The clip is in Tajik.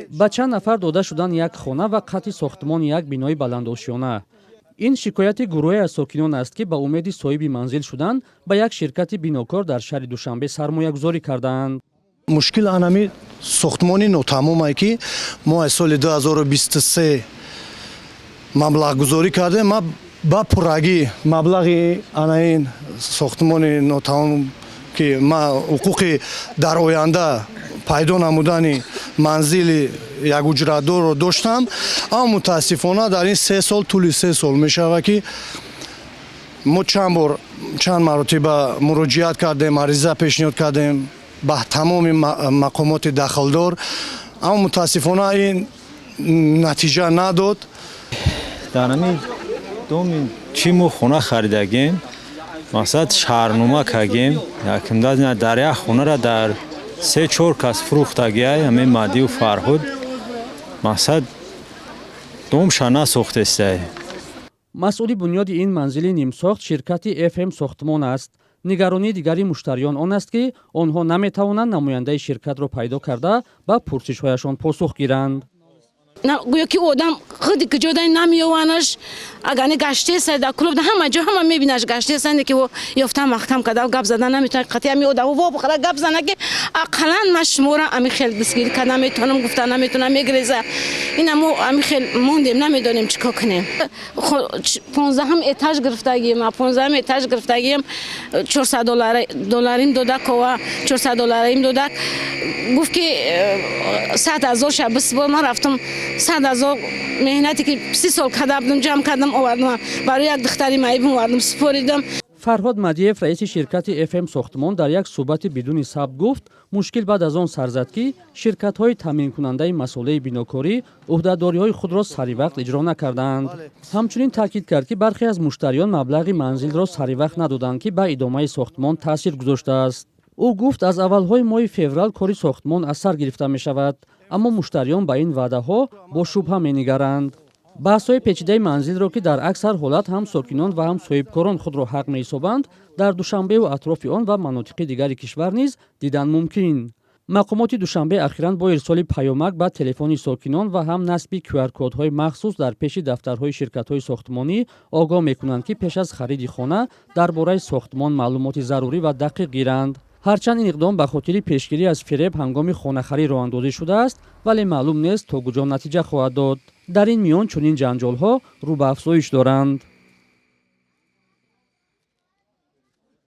ба чанд нафар дода шудан як хона ва қатъи сохтмони як бинои баландошиёна. ин шикояти гурӯҳе аз сокинон аст, ки ба умеди соҳиби манзил шудан ба як ширкати бинокор дар шаҳри Душанбе сармоягузорӣ кардаанд. мушкил анами сохтмони нотамоме ки мо аз соли 2023 маблағгузорӣ кардем. ма ба пуррагӣ маблағи анаин сохтмони нотамом ки ма ҳуқуқи дар оянда пайдо намудани манзили якуҷрадорро доштам, аммо мутаассифона дар ин 3 сол тӯли 3 сол мешавад ки мо чанд маротиба муроҷиат кардем, ариза пешниҳод кардем ба тамоми мақомоти дахлдор, аммо мутаассифона ин натиҷа надод. дар ҳамин доми чӣ мо хона харидагем, мақсад шаҳрнома кардем, якимдад дар як хонара дар 3-4 кас фурӯхтагиай, ҳамин Маҳдию Фарҳод, мақсад домша насохтестай. масъули бунёди ин манзили нимсохт ширкати FM сохтмон аст. нигаронии дигари муштариён он аст, ки онҳо наметавонанд намояндаи ширкатро пайдо карда ба пурсишҳояшон посух гиранд. гӯё ки одам худи куҷодай намеёванаш агани гаштеса дар клуб ҳама ҷо ҳама мебинаш гаштесанде ки ёфта маҳкам када гап зада наметавонад қати ами одам во бухара гап зана ки ақаллан ма шумора ами хел дастгирӣ карда наметавонам гуфта наметавонам мегреза ина мо ами хел мондем намедонем чӣ кор кунем. 15 этаж гирифтагием, 15 этаж гирифтагием $400 додак ва $400 додак гуфт ки 100,000 ша бисбор. ман рафтам 100,000 меҳнате ки 30 сол карда будам ҷамъ кардам овардам барои як духтари маибум овардам супоридам. фарҳод Мадиев раиси ширкати FM сохтмон дар як суҳбати бидуни сабт гуфт, мушкил баъд аз он сар зад, ки ширкатҳои таъминкунандаи масъулияи бинокорӣ ӯҳдадориҳои худро саривақт иҷро накарданд. ҳамчунин таъкид кард, ки бархе аз муштариён маблағи манзилро саривақт надоданд, ки ба идомаи сохтмон таъсир гузоштааст. ӯ гуфт, аз аввалҳои моҳи феврал кори сохтмон аз сар гирифта мешавад, аммо муштариён ба ин ваъдаҳо бо шубҳа менигаранд. баҳсҳои печидаи манзилро, ки дар аксар ҳолат ҳам сокинон ва ҳам соҳибкорон худро ҳақ меҳисобанд, дар Душанбеву атрофи он ва манотиқи дигари кишвар низ дидан мумкин. мақомоти Душанбе ахиран бо ирсоли паёмак ба телефони сокинон ва ҳам насби QR-кодҳои махсус дар пеши дафтарҳои ширкатҳои сохтмонӣ огоҳ мекунанд, ки пеш аз хариди хона дар бораи сохтмон маълумоти зарурӣ ва дақиқ гиранд. ҳарчанд ин иқдом ба хотири пешгирӣ аз фиреб ҳангоми хонахарӣ роҳандозӣ шудааст, вале маълум нест то куҷо натиҷа хоҳад дод. дар ин миён чунин ҷанҷолҳо рӯ ба афзоиш доранд.